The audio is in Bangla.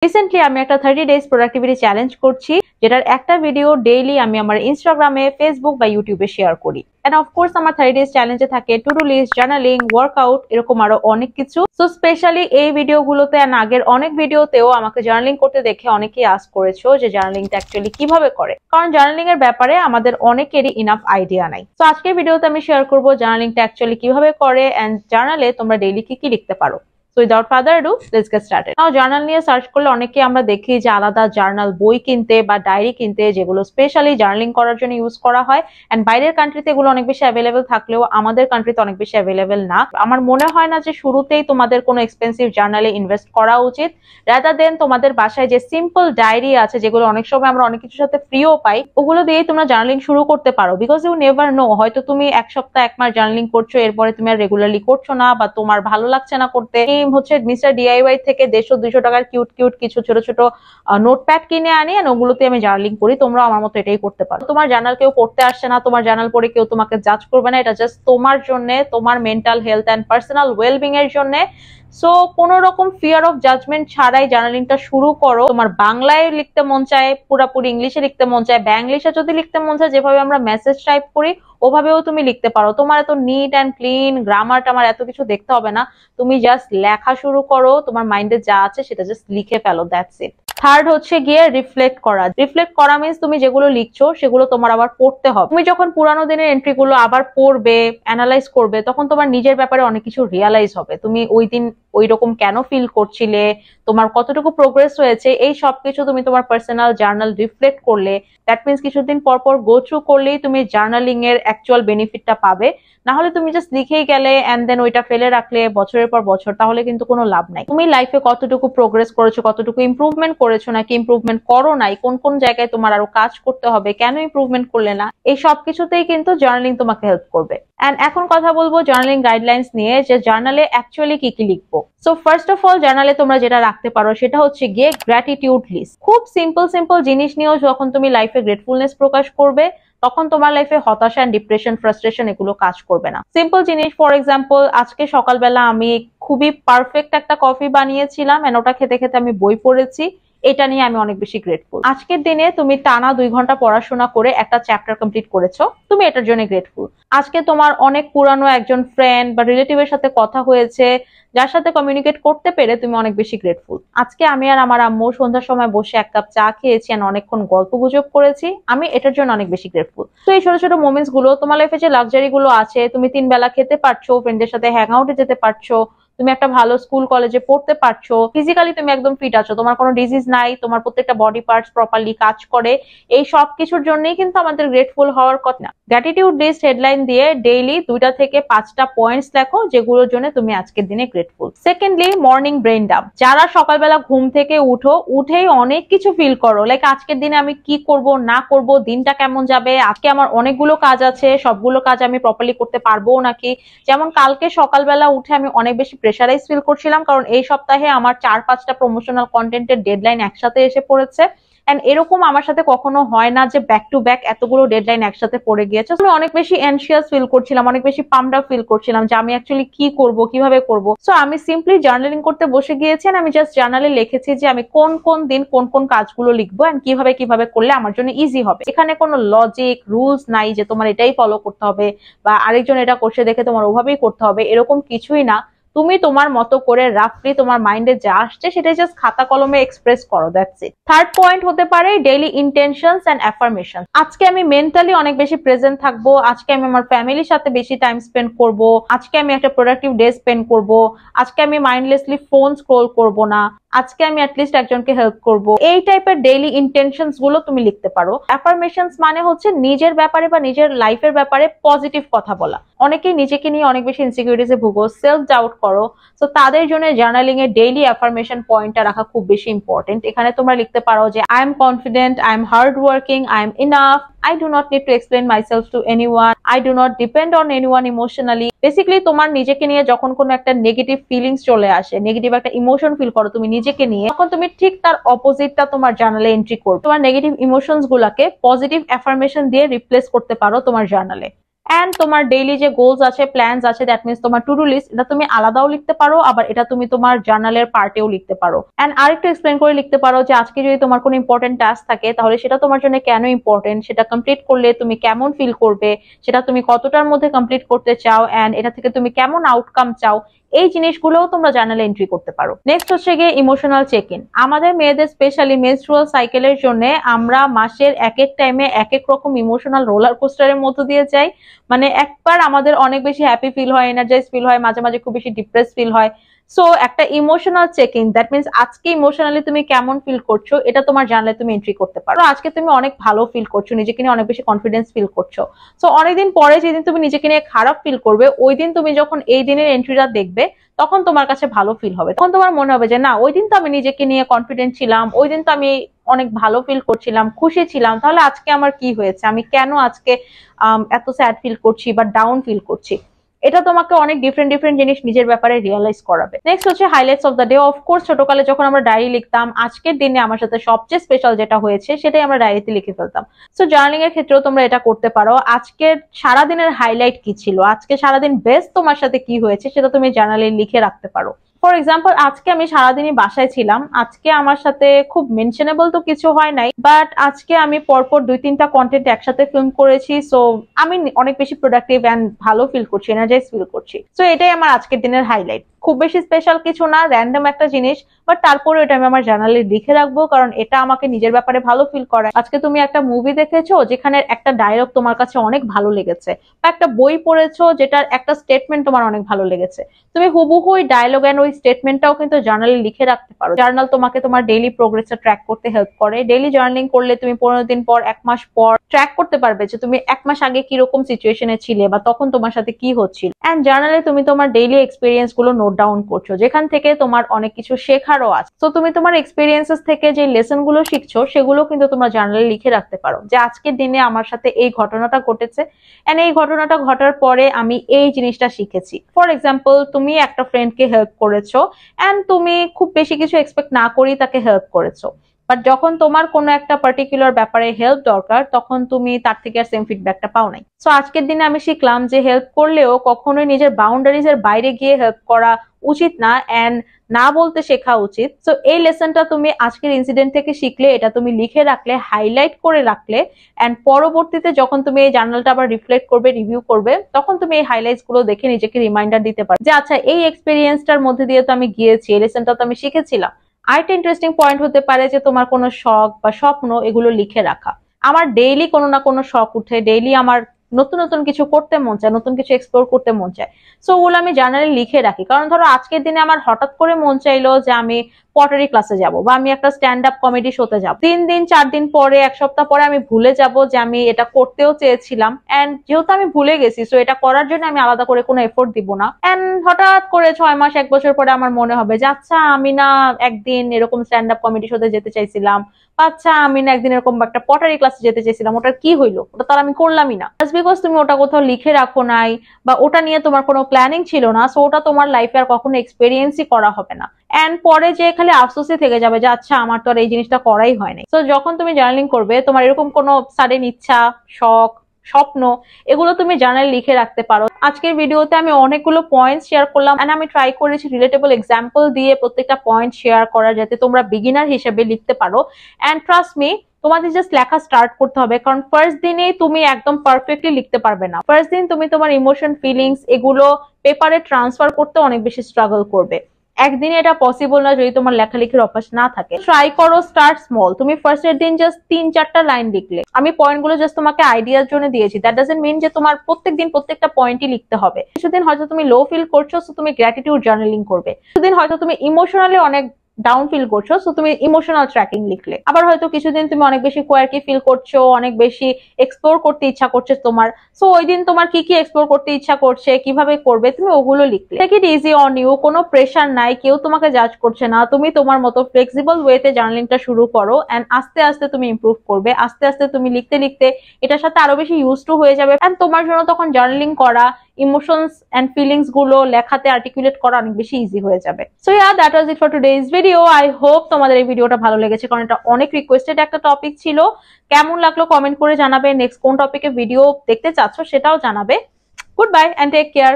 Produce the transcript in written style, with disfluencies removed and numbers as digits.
রিসেন্টলি আমি একটা 30 ডেজ প্রোডাক্টিভিটি চ্যালেঞ্জ করছি, যেটার একটা ভিডিও ডেইলি আমি আমার ইনস্টাগ্রামে, ফেসবুক বা ইউটিউবে শেয়ার করি। এন্ড অফকোর্স আমার 30 ডেজ চ্যালেঞ্জে থাকে to do list, journaling, workout, এরকম আরো অনেক কিছু। সো স্পেশালি এই ভিডিওগুলোতে এন্ড আগের অনেক ভিডিওতেও আমাকে জার্নালিং করতে দেখে অনেকেই আস্ক করেছো যে জার্নালিংটা অ্যাকচুয়ালি কিভাবে করে, কারণ জার্নালিং এর ব্যাপারে আমাদের অনেকেরই ইনাফ আইডিয়া নাই। তো আজকের ভিডিওতে আমি শেয়ার করবো জার্নালিংটা অ্যাকচুয়ালি কিভাবে করে এন্ড জার্নালে তোমরা ডেইলি কি কি লিখতে পারো। So without further ado, let's get started. Now journal নিয়ে সার্চ করলে অনেকে আমরা দেখি যে আলাদা জার্নাল বই কিনতে বা ডায়েরি কিনতে, যেগুলো স্পেশালি জার্নালিং করার জন্য ইউজ করা হয়। এন্ড বাইরের কান্ট্রিতে এগুলো অনেক বেশি অ্যাভেলেবেল থাকলেও আমাদের কান্ট্রিতে অনেক বেশি অ্যাভেলেবেল না। আমার মনে হয় না যে শুরুতেই তোমাদের কোনো এক্সপেন্সিভ জার্নালে ইনভেস্ট করা উচিত। রাদার দেন তোমাদের বাসায় যে সিম্পল ডায়েরি আছে, যেগুলো অনেক সময় আমরা অনেক কিছুর সাথে ফ্রিও পাই, ওগুলো দিয়েই তোমরা জার্নালিং শুরু করতে পারো। বিকজ ইউ নেভার নো, হয়তো তুমি এক সপ্তাহ এক মাস জার্নালিং করছো, এরপরে তুমি আর রেগুলারলি করছো না বা তোমার ভালো লাগছে না করতে। হচ্ছে মিস্টার DIY থেকে 150-200 টাকার কিউট কিউট কিছু ছোট ছোট নোটপ্যাড কিনে আনি, আর ওগুলোতে আমি জার্নালিং করি। তোমরা আমার মতো এটাই করতে পারো। তোমার জার্নাল কেউ পড়তে আসছে না, তোমার জার্নাল পড়ে কেউ তোমাকে জাজ করবে না। এটা জাস্ট তোমার জন্য, তোমার mental health and personal wellbeing এর জন্য। সো কোন রকম ফিয়ার অফ জাজমেন্ট ছাড়াই জার্নালিংটা শুরু করো। তোমার বাংলায় লিখতে মন চায়, পুরাপুরি ইংলিশে লিখতে মন চায়, ব্যাংলিশে যদি লিখতে মন চায়, যেভাবে আমরা মেসেজ টাইপ করি ওভাবেও তুমি লিখতে পারো। তোমার এত নিট অ্যান্ড ক্লিন গ্রামার টামার এত কিছু দেখতে হবে না। তুমি জাস্ট লেখা শুরু করো, তোমার মাইন্ডে যা আছে সেটা জাস্ট লিখে ফেলো, দ্যাটস ইট। থার্ড হচ্ছে গিয়ে রিফ্লেক্ট করা। রিফ্লেক্ট করা মিন্স তুমি যেগুলো লিখছো সেগুলো তোমার আবার পড়তে হবে। তুমি যখন পুরানো দিনের এন্ট্রি গুলো আবার পড়বে, অ্যানালাইজ করবে, তখন তোমার নিজের ব্যাপারে অনেক কিছু রিয়ালাইজ হবে। তুমি ওই দিন ওই রকম কেন ফিল করছিলে, তোমার কতটুকু প্রোগ্রেস হয়েছে, এই সবকিছু তুমি তোমার পার্সোনাল জার্নাল রিফ্লেক্ট করলে, দ্যাট মিন্স কিছুদিন পর পর গো থ্রু করলেই তুমি জার্নালিং এর অ্যাকচুয়াল বেনিফিটটা পাবে। না হলে তুমি জাস্ট লিখেই গেলে এন্ড দেন ওইটা ফেলে রাখলে বছরের পর বছর, তাহলে কিন্তু কোনো লাভ নাই। তুমি লাইফে কতটুকু প্রোগ্রেস করেছো, কতটুকু ইমপ্রুভমেন্ট করেছো নাকি ইমপ্রুভমেন্ট করো নাই, কোন কোন জায়গায় তোমার আরো কাজ করতে হবে, কেন ইমপ্রুভমেন্ট করলে না, এই সব কিছুতেই কিন্তু জার্নালিং তোমাকে হেল্প করবে। এন্ড এখন কথা বলবো জার্নালিং গাইডলাইন্স নিয়ে, যে জার্নালে অ্যাকচুয়ালি কি কি লিখবো। সো ফার্স্ট অফ অল জার্নালে তোমরা যেটা রাখতে পারো সেটা হচ্ছে গিয়ে গ্র্যাটিটিউড লিস্ট। খুব সিম্পল সিম্পল জিনিস নিয়েও যখন তুমি লাইফে গ্রেটফুলনেস প্রকাশ করবে, তখন তোমার লাইফে হতাশা, ডিপ্রেশন, ফ্রাস্ট্রেশন এগুলো কাজ করবে না। সিম্পল জিনিস, ফর এক্সাম্পল আজকে সকালবেলা আমি খুবই পারফেক্ট একটা কফি বানিয়েছিলাম এন্ড ওটা খেতে খেতে আমি বই পড়েছি, এটা নিয়ে আমি অনেক বেশি গ্রেটফুল। আজকের দিনে তুমি টানা 2 ঘন্টা পড়াশোনা করে একটা চ্যাপ্টার কমপ্লিট করেছো, তুমি এটার জন্য গ্রেটফুল। আজকে তোমার অনেক পুরানো একজন ফ্রেন্ড বা রিলেটিভের সাথে কথা হয়েছে, যার সাথে কমিউনিকেট করতে পেরে তুমি অনেক বেশি গ্রেটফুল। আজকে আমি আর আমার আম্মু সন্ধ্যার সময় বসে 1 কাপ চা খেয়েছি আর অনেকক্ষণ গল্প গুজব করেছি, আমি এটার জন্য অনেক বেশি গ্রেটফুল। তো এই ছোট ছোট মোমেন্টস গুলো, তোমার লাইফে যে লাক্সারি গুলো আছে, তুমি 3 বেলা খেতে পারছো, ফ্রেন্ডদের সাথে হ্যাং আউটে যেতে পারছো, তুমি একটা ভালো স্কুল কলেজে পড়তে পারছো, ফিজিক্যালি তুমি একদম ফিট আছো, তোমার কোনো ডিজিজ নাই, তোমার প্রত্যেকটা বডি পার্টস প্রপারলি কাজ করে, এই সব কিছুর জন্যই কিন্তু আমাদের গ্রেটফুল হওয়ার কথা। গ্র্যাটিটিউড লিস্ট হেডলাইন দিয়ে ডেইলি 2টা থেকে 5টা পয়েন্টস লেখো যেগুলোর জন্য তুমি আজকের দিনে grateful. Secondly morning brain dump. যারা সকালবেলা ঘুম থেকে উঠেই অনেক কিছু ফিল করো, লাইক আজকের দিনে আমি কি করব না করব, দিনটা কেমন যাবে, আজকে আমার অনেকগুলো কাজ আছে, সবগুলো কাজ আমি প্রপারলি করতে পারবো নাকি। যেমন কালকে সকালবেলা উঠে আমি অনেক বেশি প্রেশারাইজ ফিল করছিলাম, কারণ এই সপ্তাহে আমার 4-5টা প্রমোশনাল কন্টেন্টের ডেডলাইন একসাথে এসে পড়েছে। এন্ড এরকম আমার সাথে কখনো হয় না যে ব্যাক টু ব্যাক এতগুলো ডেডলাইন একসাথে পড়ে গিয়েছে। আমি অনেক বেশি অ্যানশিয়াস ফিল করছিলাম, অনেক বেশি পাম্পড আপ ফিল করছিলাম যে আমি অ্যাকচুয়ালি কি করব, কিভাবে করব। সো আমি সিম্পলি জার্নালিং করতে বসে গিয়েছি, আমি জাস্ট জার্নালে লিখেছি যে আমি কোন কোন দিন কোন কোন কাজগুলো লিখবো এন্ড কিভাবে কিভাবে করলে আমার জন্য ইজি হবে। এখানে কোনো লজিক রুলস নাই যে তোমার এটাই ফলো করতে হবে বা আরেকজন এটা করছে দেখে তোমার ওভাবেই করতে হবে, এরকম কিছুই না। তুমি তোমার মতো করে রাফলি তোমার মাইন্ডে যা আসছে সেটাই জাস্ট খাতা কলমে এক্সপ্রেস করো, দ্যাটস ইট। থার্ড পয়েন্ট হতে পারে ডেইলি ইন্টেনশনস এন্ড অ্যাফার্মেশন। আজকে আমি মেন্টালি অনেক বেশি প্রেজেন্ট থাকবো, আজকে আমি আমার ফ্যামিলির সাথে বেশি টাইম স্পেন্ড করব, আজকে আমি একটা প্রোডাক্টিভ ডে স্পেন্ড করব, আজকে আমি মাইন্ডলেসলি ফোন স্ক্রোল করব না, আজকে আমি অ্যাটলিস্ট একজনকে হেল্প করব। এই টাইপের ডেইলি ইন্টেনশনস গুলো তুমি লিখতে পারো। অ্যাফার্মেশনস মানে হচ্ছে নিজের ব্যাপারে বা নিজের লাইফের ব্যাপারে পজিটিভ কথা বলা। অনেকেই নিজেকে নিয়ে অনেক বেশি ইনসিকিউরিটিসে ভুগো, সেলফ ডাউট করো, সো তাদের জন্য জার্নালিং এর ডেইলি অ্যাফার্মেশন পয়েন্টটা রাখা খুব বেশি ইম্পর্টেন্ট। এখানে তোমরা লিখতে পারো যে I am confident, I am hard working, I am enough, I do not need to explain myself to anyone, I do not depend on anyone emotionally. Basically তোমার নিজেকে নিয়ে যখন কোনো একটা নেগেটিভ ফিলিংস চলে আসে, নেগেটিভ একটা ইমোশন ফিল করো তুমি নিজেকে নিয়ে, তখন তুমি ঠিক তার অপোজিটটা তোমার জার্নালে এন্ট্রি করবে। তোমার নেগেটিভ ইমোশনস গুলাকে পজিটিভ অ্যাফার্মেশন দিয়ে রিপ্লেস করতে পারো তোমার জার্নালে। এন্ড তোমার ডেইলি যে গোলস আছে, প্ল্যানস আছে, দ্যাট মিনস তোমার টু ডু লিস্ট, এটা তুমি আলাদাও লিখতে পারো, আবার এটা তুমি তোমার জার্নালের পার্টেও লিখতে পারো। এন্ড আরেকটু এক্সপ্লেন করে লিখতে পারো যে আজকে যদি তোমার কোনো ইম্পর্টেন্ট টাস্ক থাকে তাহলে সেটা তোমার জন্য কেন ইম্পর্টেন্ট, সেটা কমপ্লিট করলে তুমি কেমন ফিল করবে, সেটা তুমি কতটার মধ্যে কমপ্লিট করতে চাও, এন্ড এটা থেকে তুমি কেমন আউটকাম চাও, এই জিনিসগুলোও তোমরা জার্নালে এন্ট্রি করতে পারো। নেক্সট হচ্ছে গিয়ে ইমোশনাল চেক ইন। আমাদের মেয়েদের স্পেশালি মেনস্ট্রুয়াল সাইকেলের জন্য আমরা মাসের এক এক টাইমে এক এক রকম ইমোশনাল রোলার কোস্টারের মধ্য দিয়ে যাই। মানে একবার আমাদের অনেক বেশি হ্যাপি ফিল হয়, এনার্জাইজ ফিল হয়, মাঝে মাঝে খুব বেশি ডিপ্রেস ফিল হয়। সো একটা emotional check in, that means আজকে ইমোশনালি তুমি কেমন ফিল করছো এটা তোমার জানলে তুমি এন্ট্রি করতে পারো। আজকে তুমি অনেক ভালো ফিল করছো, নিজেকে নিয়ে অনেক বেশি কনফিডেন্স ফিল করছো। সো অনেকদিন পরে যেদিন তুমি নিজেকে নিয়ে খারাপ ফিল করবে, ওই দিন তুমি যখন এই দিনের এন্ট্রিটা দেখবে তখন তোমার কাছে ভালো ফিল হবে। তখন তোমার মনে হবে যে না, ওই দিন তো আমি নিজেকে নিয়ে কনফিডেন্ট ছিলাম, ওই দিন তো আমি অনেক ভালো ফিল করছিলাম, খুশি ছিলাম, তাহলে আজকে আমার কি হয়েছে, আমি কেন আজকে এত স্যাড ফিল করছি বা ডাউন ফিল করছি। এটা তোমাকে অনেক ডিফারেন্ট ডিফারেন্ট জিনিস নিজের ব্যাপারে রিয়েলাইজ করাবে। নেক্সট হচ্ছে highlights of the day. Of course ছোটকালে যখন আমরা ডায়েরি লিখতাম, আজকের দিনে আমার সাথে সবচেয়ে স্পেশাল যেটা হয়েছে সেটাই আমরা ডায়েরিতে লিখে ফেলতাম। সো জার্নালিং এর ক্ষেত্রেও তোমরা এটা করতে পারো। আজকের সারাদিনের হাইলাইট কি ছিল, আজকে সারাদিন বেস্ট তোমার সাথে কি হয়েছে সেটা তুমি জার্নালে লিখে রাখতে পারো। ফর এক্সাম্পল, আজকে আমি সারাদিনই বাসায় ছিলাম, আজকে আমার সাথে খুব মেনশনেবল তো কিছু হয় নাই, বাট আজকে আমি পরপর 2-3টা কন্টেন্ট একসাথে ফিল্ম করেছি। সো আমি অনেক বেশি প্রোডাক্টিভ এন্ড ভালো ফিল করছি, এনার্জাইজ ফিল করছি। সো এটাই আমার আজকের দিনের হাইলাইট। খুব বেশি স্পেশাল কিছু না, র্যান্ডম একটা জিনিস, বাট তারপরে এটা আমি আমার জার্নালে লিখে রাখবো, কারণ এটা আমাকে নিজের ব্যাপারে ভালো ফিল করায়। আজকে তুমি একটা মুভি দেখেছো যেখানে একটা ডায়লগ তোমার কাছে অনেক ভালো লেগেছে, বা একটা বই পড়েছো যেটার একটা স্টেটমেন্ট তোমার অনেক ভালো লেগেছে, তুমি হুবহু ওই ডায়লগ এন্ড ওই স্টেটমেন্টটাও কিন্তু জার্নালে লিখে রাখতে পারো। জার্নাল তোমাকে তোমার ডেইলি প্রোগ্রেসটা ট্র্যাক করতে হেল্প করে। ডেইলি জার্নালিং করলে তুমি 15 দিন পর, 1 মাস পর ট্র্যাক করতে পারবে যে তুমি 1 মাস আগে কিরকম সিচুয়েশনে ছিলে বা তখন তোমার সাথে কি হচ্ছিল। এন্ড জার্নালে তুমি তোমার ডেইলি এক্সপিরিয়েন্স গুলো নোট ডাউন করছো, যেখান থেকে তোমার অনেক কিছু শেখারও আছে। তো তুমি তোমার এক্সপিরিয়েন্সেস থেকে যে লেসন গুলো শিখছো সেগুলো কিন্তু তোমরা জার্নালে লিখে রাখতে পারো, যে আজকের দিনে আমার সাথে এই ঘটনাটা ঘটেছে, এন্ড এই ঘটনাটা ঘটার পরে আমি এই জিনিসটা শিখেছি। ফর এক্সাম্পল, তুমি একটা ফ্রেন্ডকে হেল্প করেছো এন্ড তুমি খুব বেশি কিছু এক্সপেক্ট না করেই তাকে হেল্প করেছো, বাট যখন তোমার কোনো একটা পার্টিকুলার ব্যাপারে হেল্প দরকার তখন তুমি তার থেকে আর সেম ফিডব্যাকটা পাও নাই। সো আজকের দিনে আমি শিখলাম যে হেল্প করলেও কখনোই নিজের বাউন্ডারিজ এর বাইরে গিয়ে হেল্প করা উচিত না, এন্ড না বলতে শেখা উচিত। সো এই লেসনটা তুমি আজকের ইনসিডেন্ট থেকে শিখলে, এটা তুমি লিখে রাখলে, হাইলাইট করে রাখলে, এন্ড পরবর্তীতে যখন তুমি এই জার্নালটা আবার রিফ্লেক্ট করবে, রিভিউ করবে, তখন তুমি এই হাইলাইটস গুলো দেখে নিজেকে রিমাইন্ডার দিতে পারবে যে আচ্ছা, এই এক্সপিরিয়েন্সটার মধ্যে দিয়ে তো আমি গিয়েছি, এই লেসনটা তো আমি শিখেছিলাম। আরেকটা ইন্টারেস্টিং পয়েন্ট হতে পারে যে তোমার কোনো শখ বা স্বপ্ন এগুলো লিখে রাখা। আমার ডেইলি কোনো না কোনো শখ উঠে, ডেইলি আমার নতুন নতুন কিছু করতে মন চায়, নতুন কিছু এক্সপ্লোর করতে মন চায়। সো ওগুলো আমি জার্নালে লিখে রাখি, কারণ ধরো আজকের দিনে আমার হঠাৎ করে মন চাইলো যে আমি পটারি ক্লাসে যাব বা আমি একটা স্ট্যান্ড আপ কমেডি শোতে যাব। 3 দিন 4 দিন পরে, 1 সপ্তাহ পরে আমি ভুলে যাব যে আমি এটা করতেও চেয়েছিলাম, এন্ড যেহেতু আমি ভুলে গেছি সো এটা করার জন্য আমি আলাদা করে কোনো এফোর্ট দিব না। এন্ড হঠাৎ করে 6 মাস 1 বছর পরে আমার মনে হবে যে আচ্ছা, আমি না একদিন এরকম স্ট্যান্ড আপ কমেডি শোতে যেতে চাইছিলাম, আচ্ছা আমি না একদিন এরকম একটা পটারি ক্লাসে যেতে চাইছিলাম, ওটার কি হইলো, ওটা তো আমি করলামই না। জাস্ট বিকজ তুমি ওটা কোথাও লিখে রাখো নাই বা ওটা নিয়ে তোমার কোনো প্ল্যানিং ছিল না, সো ওটা তোমার লাইফে আর কখনো এক্সপেরিয়েন্সই করা হবে না, এন্ড পরে যে খালি আফসোসই থেকে যাবে যে আচ্ছা, আমার তো আর এই জিনিসটা করাই হয়নি। তো যখন তুমি জার্নালিং করবে, তোমার এরকম কোনো সাডেন ইচ্ছা, শখ, স্বপ্ন, এগুলো তুমি জার্নালে লিখে রাখতে পারো। আজকের ভিডিওতে আমি অনেকগুলো পয়েন্ট শেয়ার করলাম, এন্ড আমি ট্রাই করেছি রিলেটেবল এক্সাম্পল দিয়ে প্রত্যেকটা পয়েন্ট শেয়ার করার, যাতে তোমরা বিগিনার হিসেবে লিখতে পারো। এন্ড ট্রাস্ট মি, তোমাদের জাস্ট লেখা স্টার্ট করতে হবে, কারণ ফার্স্ট দিনেই তুমি একদম পারফেক্টলি লিখতে পারবে না। ফার্স্ট দিন তুমি তোমার ইমোশন, ফিলিংস এগুলো পেপারে ট্রান্সফার করতে অনেক বেশি স্ট্রাগল করবে। একদিনে এটা পসিবল না যদি তোমার লেখালেখির অভ্যাস না থাকে। ট্রাই করো, স্টার্ট স্মল। তুমি ফার্স্টের দিন জাস্ট 3-4টা লাইন লিখলে, আমি পয়েন্টগুলো জাস্ট তোমাকে আইডিয়ার জন্য দিয়েছি, দ্যাট ডাজন্ট মিন যে তোমার প্রত্যেকদিন প্রত্যেকটা পয়েন্টই লিখতে হবে। কিছুদিন হয়তো তুমি লো ফিল করছো, সো তুমি গ্র্যাটিটিউড জার্নালিং করবে। কিছুদিন হয়তো তুমি ইমোশনালি অনেক ডাউন ফিল করছো, সো তুমি ইমোশনাল ট্র্যাকিং লিখলে। আবার হয়তো কিছুদিন তুমি অনেক বেশি কোয়ার্কি ফিল করছো, অনেক বেশি এক্সপ্লোর করতে ইচ্ছা করছে তোমার, সো ওই দিন তোমার কি কি এক্সপ্লোর করতে ইচ্ছা করছে, কিভাবে করবে, তুমি ওগুলো লিখলে। Take it easy on you, কোনো প্রেশার নাই, কেউ তোমাকে জাজ করছে না, তুমি তোমার মতো ফ্লেক্সিবল ওয়েতে জার্নালিংটা শুরু করো, এন্ড আস্তে আস্তে তুমি ইমপ্রুভ করবে। আস্তে আস্তে তুমি লিখতে লিখতে এটার সাথে আরো বেশি ইউজ টু হয়ে যাবে, এন্ড তোমার জন্য তখন জার্নালিং করা, ইমোশনস এন্ড ফিলিংস গুলো লেখাতে আর্টিকুলেট করা অনেক বেশি ইজি হয়ে যাবে। So yeah, that was it for today's video. I hope তোমাদের এই ভিডিওটা ভালো লেগেছে, কারণ এটা অনেক রিকোয়েস্টেড একটা টপিক ছিল। কেমন লাগলো কমেন্ট করে জানাবে, নেক্সট কোন টপিকে ভিডিও দেখতে চাচ্ছ সেটাও জানাবে। Good bye and take care.